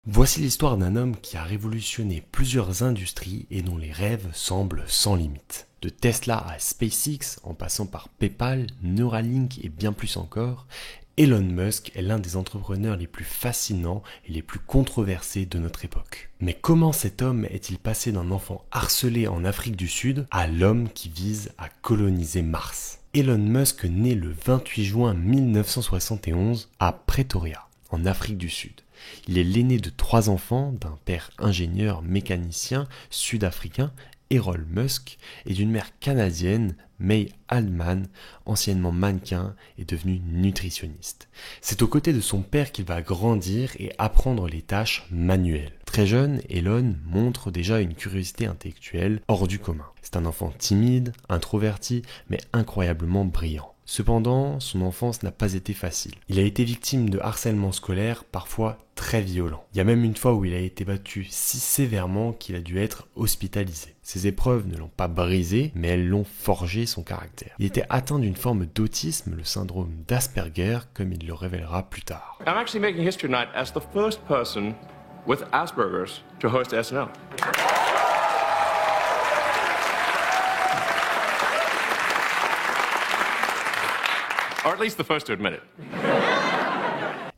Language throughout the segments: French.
Voici l'histoire d'un homme qui a révolutionné plusieurs industries et dont les rêves semblent sans limite. De Tesla à SpaceX, en passant par PayPal, Neuralink et bien plus encore, Elon Musk est l'un des entrepreneurs les plus fascinants et les plus controversés de notre époque. Mais comment cet homme est-il passé d'un enfant harcelé en Afrique du Sud à l'homme qui vise à coloniser Mars ? Elon Musk naît le 28 juin 1971 à Pretoria, en Afrique du Sud. Il est l'aîné de 3 enfants, d'un père ingénieur mécanicien sud-africain, Errol Musk, et d'une mère canadienne, May Aldman, anciennement mannequin et devenue nutritionniste. C'est aux côtés de son père qu'il va grandir et apprendre les tâches manuelles. Très jeune, Elon montre déjà une curiosité intellectuelle hors du commun. C'est un enfant timide, introverti, mais incroyablement brillant. Cependant, son enfance n'a pas été facile. Il a été victime de harcèlement scolaire, parfois très violent. Il y a même une fois où il a été battu si sévèrement qu'il a dû être hospitalisé. Ces épreuves ne l'ont pas brisé, mais elles l'ont forgé son caractère. Il était atteint d'une forme d'autisme, le syndrome d'Asperger, comme il le révélera plus tard. I'm actually making history tonight as the first person with Asperger's to host SNL. Or at least the first to admit it.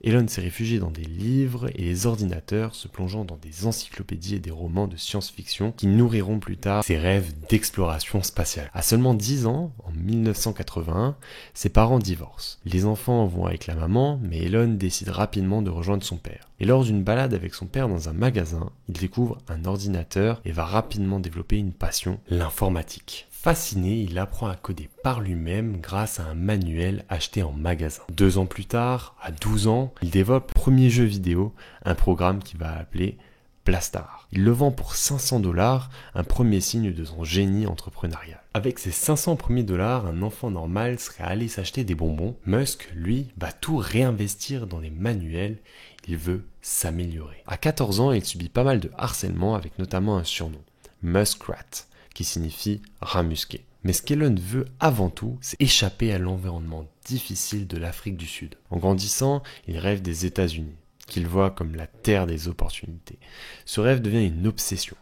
Elon s'est réfugié dans des livres et les ordinateurs, se plongeant dans des encyclopédies et des romans de science-fiction qui nourriront plus tard ses rêves d'exploration spatiale. À seulement 10 ans, en 1981, ses parents divorcent. Les enfants vont avec la maman, mais Elon décide rapidement de rejoindre son père. Et lors d'une balade avec son père dans un magasin, il découvre un ordinateur et va rapidement développer une passion, l'informatique. Fasciné, il apprend à coder par lui-même grâce à un manuel acheté en magasin. 2 ans plus tard, à 12 ans, il développe le premier jeu vidéo, un programme qu'il va appeler Blastar. Il le vend pour $500, un premier signe de son génie entrepreneurial. Avec ces 500 premiers dollars, un enfant normal serait allé s'acheter des bonbons. Musk, lui, va tout réinvestir dans les manuels. Il veut s'améliorer. À 14 ans, il subit pas mal de harcèlement avec notamment un surnom, Muskrat, qui signifie rat musqué. Mais ce qu'Elon veut avant tout, c'est échapper à l'environnement difficile de l'Afrique du Sud. En grandissant, il rêve des États-Unis, qu'il voit comme la terre des opportunités. Ce rêve devient une obsession.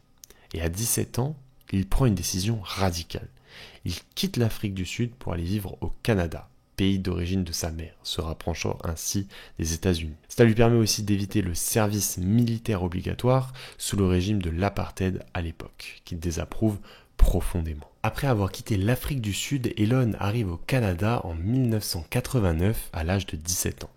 Et à 17 ans, il prend une décision radicale. Il quitte l'Afrique du Sud pour aller vivre au Canada, pays d'origine de sa mère, se rapprochant ainsi des États-Unis. Cela lui permet aussi d'éviter le service militaire obligatoire sous le régime de l'apartheid à l'époque, qu'il désapprouve profondément. Après avoir quitté l'Afrique du Sud, Elon arrive au Canada en 1989 à l'âge de 17 ans.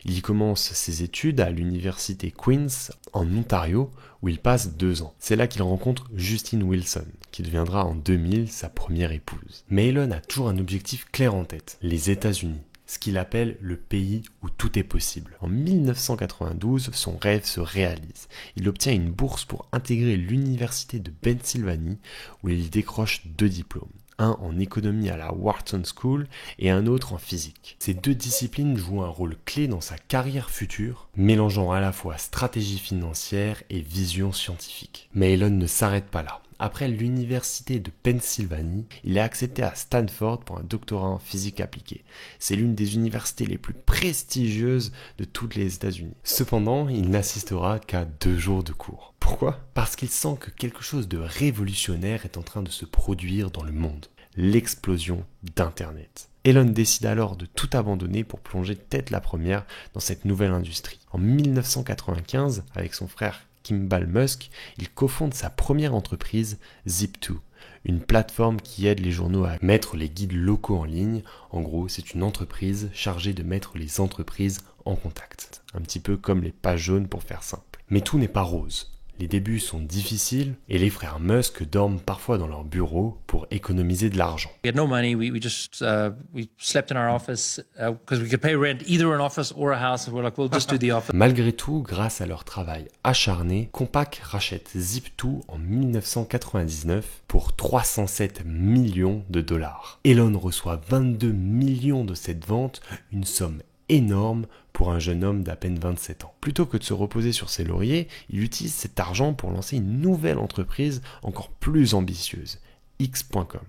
Il y commence ses études à l'université Queen's en Ontario où il passe 2 ans. C'est là qu'il rencontre Justine Wilson, qui deviendra en 2000 sa première épouse. Mais Elon a toujours un objectif clair en tête, les États-Unis, ce qu'il appelle le pays où tout est possible. En 1992, son rêve se réalise. Il obtient une bourse pour intégrer l'université de Pennsylvanie où il décroche 2 diplômes. Un en économie à la Wharton School et un autre en physique. Ces 2 disciplines jouent un rôle clé dans sa carrière future, mélangeant à la fois stratégie financière et vision scientifique. Mais Elon ne s'arrête pas là. Après l'université de Pennsylvanie, il est accepté à Stanford pour un doctorat en physique appliquée. C'est l'une des universités les plus prestigieuses de toutes les États-Unis. Cependant, il n'assistera qu'à 2 jours de cours. Pourquoi ? Parce qu'il sent que quelque chose de révolutionnaire est en train de se produire dans le monde. L'explosion d'Internet. Elon décide alors de tout abandonner pour plonger tête la première dans cette nouvelle industrie. En 1995, avec son frère Kimball Musk, il cofonde sa première entreprise, Zip2, une plateforme qui aide les journaux à mettre les guides locaux en ligne. En gros, c'est une entreprise chargée de mettre les entreprises en contact. Un petit peu comme les pages jaunes pour faire simple. Mais tout n'est pas rose. Les débuts sont difficiles et les frères Musk dorment parfois dans leur bureau pour économiser de l'argent. We had no money. We just we slept in our office because we could pay rent either an office or a house. And we're like, we'll just do the office. Malgré tout, grâce à leur travail acharné, Compaq rachète Zip2 en 1999 pour 307 millions de dollars. Elon reçoit 22 millions de cette vente, une somme énorme pour un jeune homme d'à peine 27 ans. Plutôt que de se reposer sur ses lauriers, il utilise cet argent pour lancer une nouvelle entreprise encore plus ambitieuse, X.com,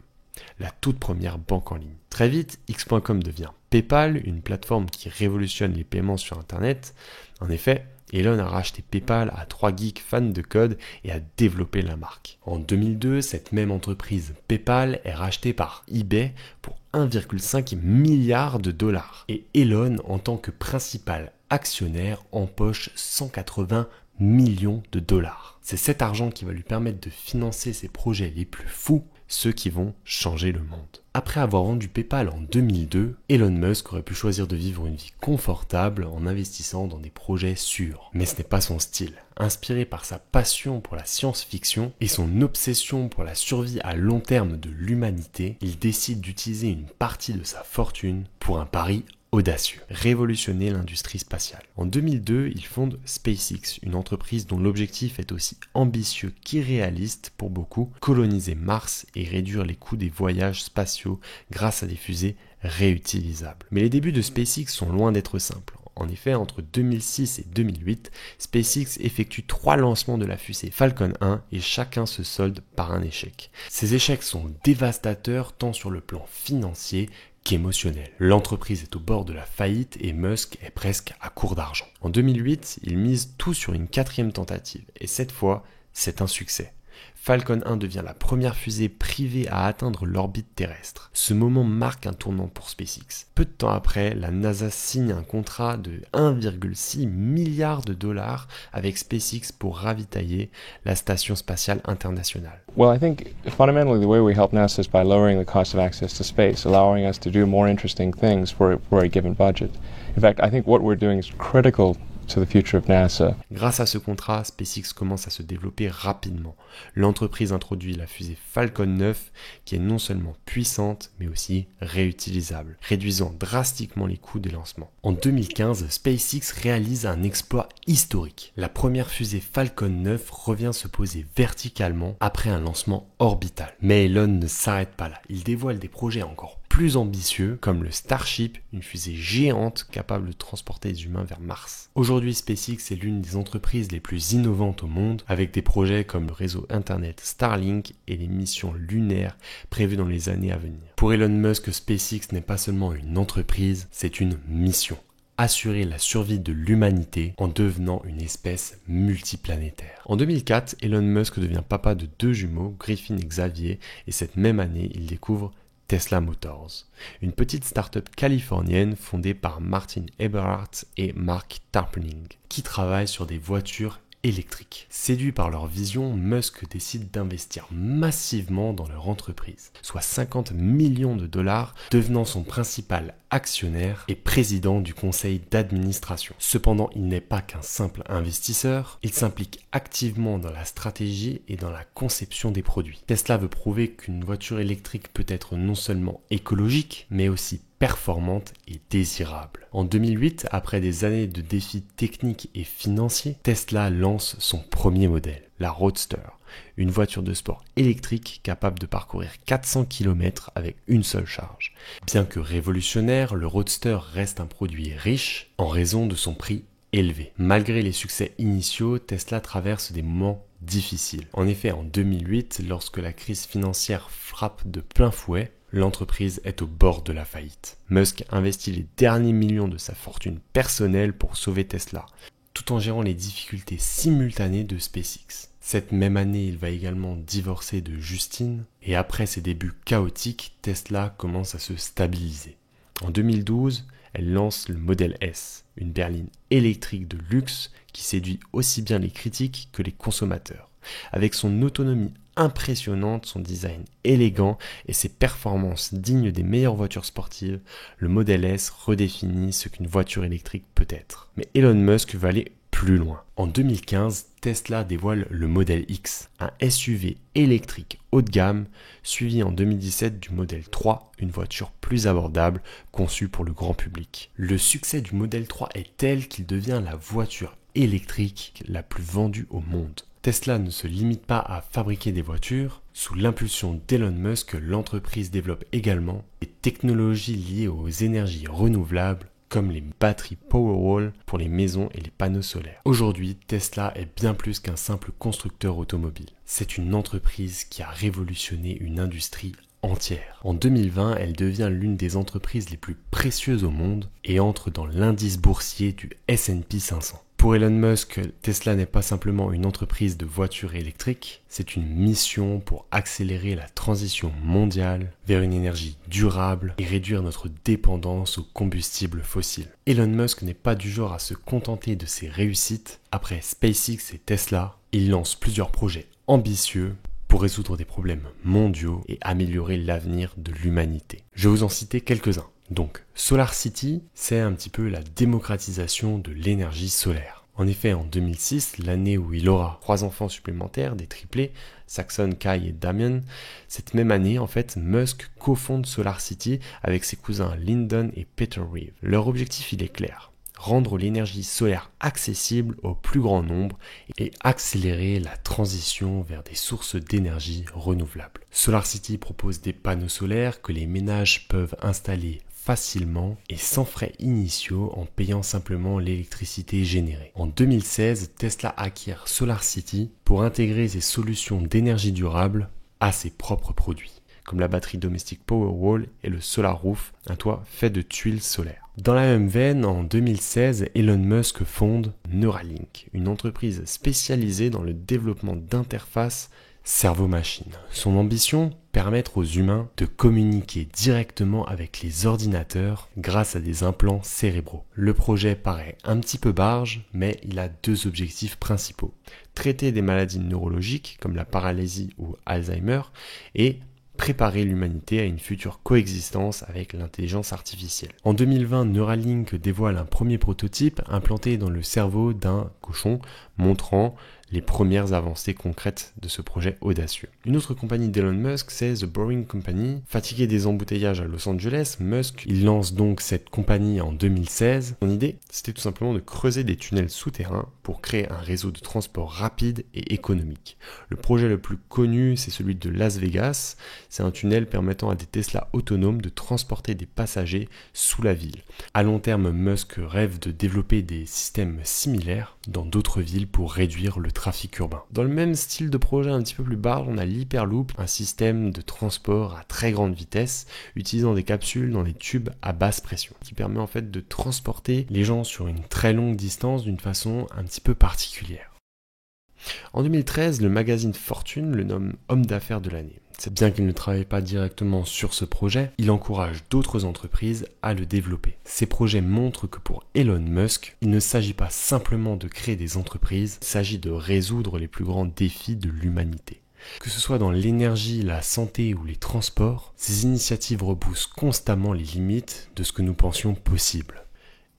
la toute première banque en ligne. Très vite, X.com devient PayPal, une plateforme qui révolutionne les paiements sur Internet. En effet, Elon a racheté PayPal à 3 geeks fans de code et a développé la marque. En 2002, cette même entreprise PayPal est rachetée par eBay pour 1,5 milliard de dollars. Et Elon, en tant que principal actionnaire, empoche 180 millions de dollars. C'est cet argent qui va lui permettre de financer ses projets les plus fous, ceux qui vont changer le monde. Après avoir vendu PayPal en 2002, Elon Musk aurait pu choisir de vivre une vie confortable en investissant dans des projets sûrs. Mais ce n'est pas son style. Inspiré par sa passion pour la science-fiction et son obsession pour la survie à long terme de l'humanité, il décide d'utiliser une partie de sa fortune pour un pari audacieux, révolutionner l'industrie spatiale. En 2002, il fonde SpaceX, une entreprise dont l'objectif est aussi ambitieux qu'irréaliste pour beaucoup, coloniser Mars et réduire les coûts des voyages spatiaux grâce à des fusées réutilisables. Mais les débuts de SpaceX sont loin d'être simples. En effet, entre 2006 et 2008, SpaceX effectue 3 lancements de la fusée Falcon 1 et chacun se solde par un échec. Ces échecs sont dévastateurs tant sur le plan financier qu'émotionnel. L'entreprise est au bord de la faillite et Musk est presque à court d'argent. En 2008, il mise tout sur une 4e tentative et cette fois, c'est un succès. Falcon 1 devient la première fusée privée à atteindre l'orbite terrestre. Ce moment marque un tournant pour SpaceX. Peu de temps après, la NASA signe un contrat de 1,6 milliard de dollars avec SpaceX pour ravitailler la station spatiale internationale. Well, I think fundamentally the way we help NASA is by lowering the cost of access to space, allowing us to do more interesting things for a given budget. In fact, I think what we're doing is critical to the future of NASA. Grâce à ce contrat, SpaceX commence à se développer rapidement. L'entreprise introduit la fusée Falcon 9 qui est non seulement puissante mais aussi réutilisable, réduisant drastiquement les coûts des lancements. En 2015, SpaceX réalise un exploit historique. La première fusée Falcon 9 revient se poser verticalement après un lancement orbital. Mais Elon ne s'arrête pas là. Il dévoile des projets encore plus ambitieux comme le Starship, une fusée géante capable de transporter des humains vers Mars. Aujourd'hui, SpaceX est l'une des entreprises les plus innovantes au monde avec des projets comme le réseau internet Starlink et les missions lunaires prévues dans les années à venir. Pour Elon Musk, SpaceX n'est pas seulement une entreprise, c'est une mission. Assurer la survie de l'humanité en devenant une espèce multiplanétaire. En 2004, Elon Musk devient papa de 2 jumeaux, Griffin et Xavier, et cette même année, il découvre Tesla Motors, une petite start-up californienne fondée par Martin Eberhard et Mark Tarpenning, qui travaillent sur des voitures électriques. Séduit par leur vision, Musk décide d'investir massivement dans leur entreprise, soit 50 millions de dollars, devenant son principal actionnaire et président du conseil d'administration. Cependant, il n'est pas qu'un simple investisseur, il s'implique activement dans la stratégie et dans la conception des produits. Tesla veut prouver qu'une voiture électrique peut être non seulement écologique, mais aussi performante et désirable. En 2008, après des années de défis techniques et financiers, Tesla lance son premier modèle, la Roadster, une voiture de sport électrique capable de parcourir 400 km avec une seule charge. Bien que révolutionnaire, le Roadster reste un produit riche en raison de son prix élevé. Malgré les succès initiaux, Tesla traverse des moments difficiles. En effet, en 2008, lorsque la crise financière frappe de plein fouet, l'entreprise est au bord de la faillite. Musk investit les derniers millions de sa fortune personnelle pour sauver Tesla, tout en gérant les difficultés simultanées de SpaceX. Cette même année, il va également divorcer de Justine, et après ses débuts chaotiques, Tesla commence à se stabiliser. En 2012, elle lance le Model S, une berline électrique de luxe qui séduit aussi bien les critiques que les consommateurs. Avec son autonomie impressionnante, son design élégant et ses performances dignes des meilleures voitures sportives, le Model S redéfinit ce qu'une voiture électrique peut être. Mais Elon Musk va aller plus loin. En 2015, Tesla dévoile le Model X, un SUV électrique haut de gamme, suivi en 2017 du Model 3, une voiture plus abordable conçue pour le grand public. Le succès du Model 3 est tel qu'il devient la voiture électrique la plus vendue au monde. Tesla ne se limite pas à fabriquer des voitures. Sous l'impulsion d'Elon Musk, l'entreprise développe également des technologies liées aux énergies renouvelables comme les batteries Powerwall pour les maisons et les panneaux solaires. Aujourd'hui, Tesla est bien plus qu'un simple constructeur automobile. C'est une entreprise qui a révolutionné une industrie entière. En 2020, elle devient l'une des entreprises les plus précieuses au monde et entre dans l'indice boursier du S&P 500. Pour Elon Musk, Tesla n'est pas simplement une entreprise de voitures électriques, c'est une mission pour accélérer la transition mondiale vers une énergie durable et réduire notre dépendance aux combustibles fossiles. Elon Musk n'est pas du genre à se contenter de ses réussites. Après SpaceX et Tesla, il lance plusieurs projets ambitieux pour résoudre des problèmes mondiaux et améliorer l'avenir de l'humanité. Je vais vous en citer quelques-uns. Donc, SolarCity, c'est un petit peu la démocratisation de l'énergie solaire. En effet, en 2006, l'année où il aura 3 enfants supplémentaires, des triplés, Saxon, Kai et Damien, cette même année, en fait, Musk cofonde SolarCity avec ses cousins Lyndon et Peter Reeve. Leur objectif, il est clair. Rendre l'énergie solaire accessible au plus grand nombre et accélérer la transition vers des sources d'énergie renouvelables. SolarCity propose des panneaux solaires que les ménages peuvent installer facilement et sans frais initiaux en payant simplement l'électricité générée. En 2016, Tesla acquiert SolarCity pour intégrer ses solutions d'énergie durable à ses propres produits, comme la batterie domestique Powerwall et le Solar Roof, un toit fait de tuiles solaires. Dans la même veine, en 2016, Elon Musk fonde Neuralink, une entreprise spécialisée dans le développement d'interfaces cerveau-machine. Son ambition, permettre aux humains de communiquer directement avec les ordinateurs grâce à des implants cérébraux. Le projet paraît un petit peu barge, mais il a 2 objectifs principaux. Traiter des maladies neurologiques comme la paralysie ou Alzheimer et préparer l'humanité à une future coexistence avec l'intelligence artificielle. En 2020, Neuralink dévoile un premier prototype implanté dans le cerveau d'un cochon, montrant les premières avancées concrètes de ce projet audacieux. Une autre compagnie d'Elon Musk, c'est The Boring Company. Fatigué des embouteillages à Los Angeles, Musk, il lance donc cette compagnie en 2016. Son idée, c'était tout simplement de creuser des tunnels souterrains pour créer un réseau de transport rapide et économique. Le projet le plus connu, c'est celui de Las Vegas. C'est un tunnel permettant à des Tesla autonomes de transporter des passagers sous la ville. À long terme, Musk rêve de développer des systèmes similaires dans d'autres villes pour réduire le trafic urbain. Dans le même style de projet un petit peu plus bas, on a l'Hyperloop, un système de transport à très grande vitesse, utilisant des capsules dans des tubes à basse pression, qui permet en fait de transporter les gens sur une très longue distance d'une façon un petit peu particulière. En 2013, le magazine Fortune le nomme homme d'affaires de l'année. C'est bien qu'il ne travaille pas directement sur ce projet, il encourage d'autres entreprises à le développer. Ces projets montrent que pour Elon Musk, il ne s'agit pas simplement de créer des entreprises, il s'agit de résoudre les plus grands défis de l'humanité. Que ce soit dans l'énergie, la santé ou les transports, ces initiatives repoussent constamment les limites de ce que nous pensions possible.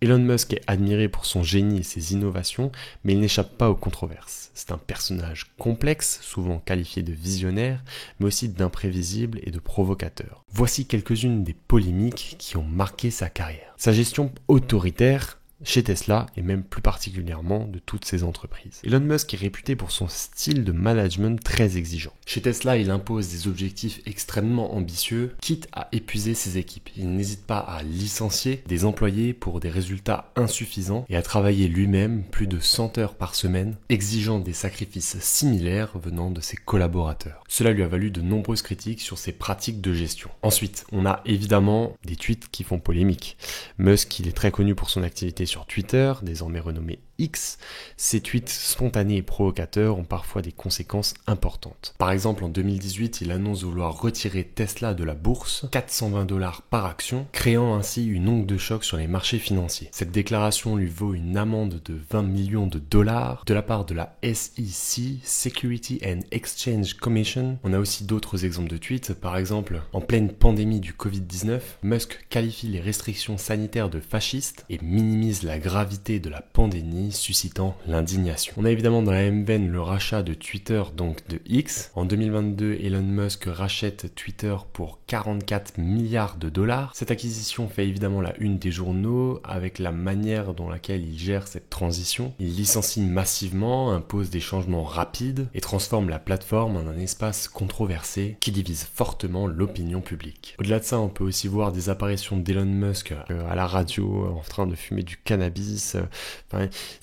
Elon Musk est admiré pour son génie et ses innovations, mais il n'échappe pas aux controverses. C'est un personnage complexe, souvent qualifié de visionnaire, mais aussi d'imprévisible et de provocateur. Voici quelques-unes des polémiques qui ont marqué sa carrière. Sa gestion autoritaire chez Tesla et même plus particulièrement de toutes ses entreprises. Elon Musk est réputé pour son style de management très exigeant. Chez Tesla, il impose des objectifs extrêmement ambitieux, quitte à épuiser ses équipes. Il n'hésite pas à licencier des employés pour des résultats insuffisants et à travailler lui-même plus de 100 heures par semaine, exigeant des sacrifices similaires venant de ses collaborateurs. Cela lui a valu de nombreuses critiques sur ses pratiques de gestion. Ensuite, on a évidemment des tweets qui font polémique. Musk, il est très connu pour son activité sur Twitter, désormais renommé X. Ces tweets spontanés et provocateurs ont parfois des conséquences importantes. Par exemple, en 2018, il annonce vouloir retirer Tesla de la bourse, $420 par action, créant ainsi une onde de choc sur les marchés financiers. Cette déclaration lui vaut une amende de 20 millions de dollars de la part de la SEC, Security and Exchange Commission. On a aussi d'autres exemples de tweets. Par exemple, en pleine pandémie du Covid-19, Musk qualifie les restrictions sanitaires de fascistes et minimise la gravité de la pandémie, suscitant l'indignation. On a évidemment dans la même veine le rachat de Twitter, donc de X. En 2022, Elon Musk rachète Twitter pour 44 milliards de dollars. Cette acquisition fait évidemment la une des journaux avec la manière dont laquelle il gère cette transition. Il licencie massivement, impose des changements rapides et transforme la plateforme en un espace controversé qui divise fortement l'opinion publique. Au-delà de ça, on peut aussi voir des apparitions d'Elon Musk à la radio en train de fumer du cannabis.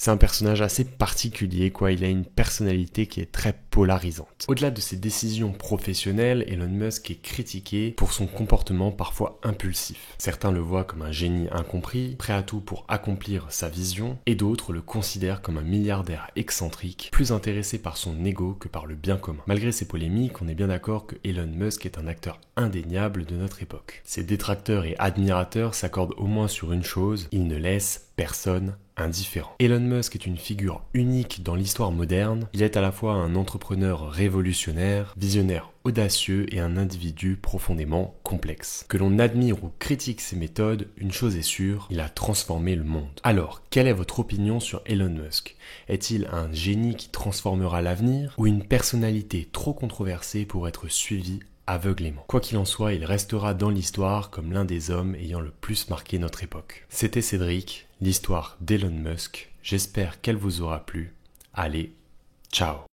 C'est un personnage assez particulier, quoi. Il a une personnalité qui est très polarisante. Au-delà de ses décisions professionnelles, Elon Musk est critiqué pour son comportement parfois impulsif. Certains le voient comme un génie incompris, prêt à tout pour accomplir sa vision, et d'autres le considèrent comme un milliardaire excentrique, plus intéressé par son ego que par le bien commun. Malgré ces polémiques, on est bien d'accord que Elon Musk est un acteur indéniable de notre époque. Ses détracteurs et admirateurs s'accordent au moins sur une chose, il ne laisse personne indifférent. Elon Musk est une figure unique dans l'histoire moderne. Il est à la fois un entrepreneur révolutionnaire, visionnaire audacieux et un individu profondément complexe. Que l'on admire ou critique ses méthodes, une chose est sûre, il a transformé le monde. Alors, quelle est votre opinion sur Elon Musk? Est-il un génie qui transformera l'avenir ou une personnalité trop controversée pour être suivie aveuglément? Quoi qu'il en soit, il restera dans l'histoire comme l'un des hommes ayant le plus marqué notre époque. C'était Cédric, l'histoire d'Elon Musk. J'espère qu'elle vous aura plu. Allez, ciao!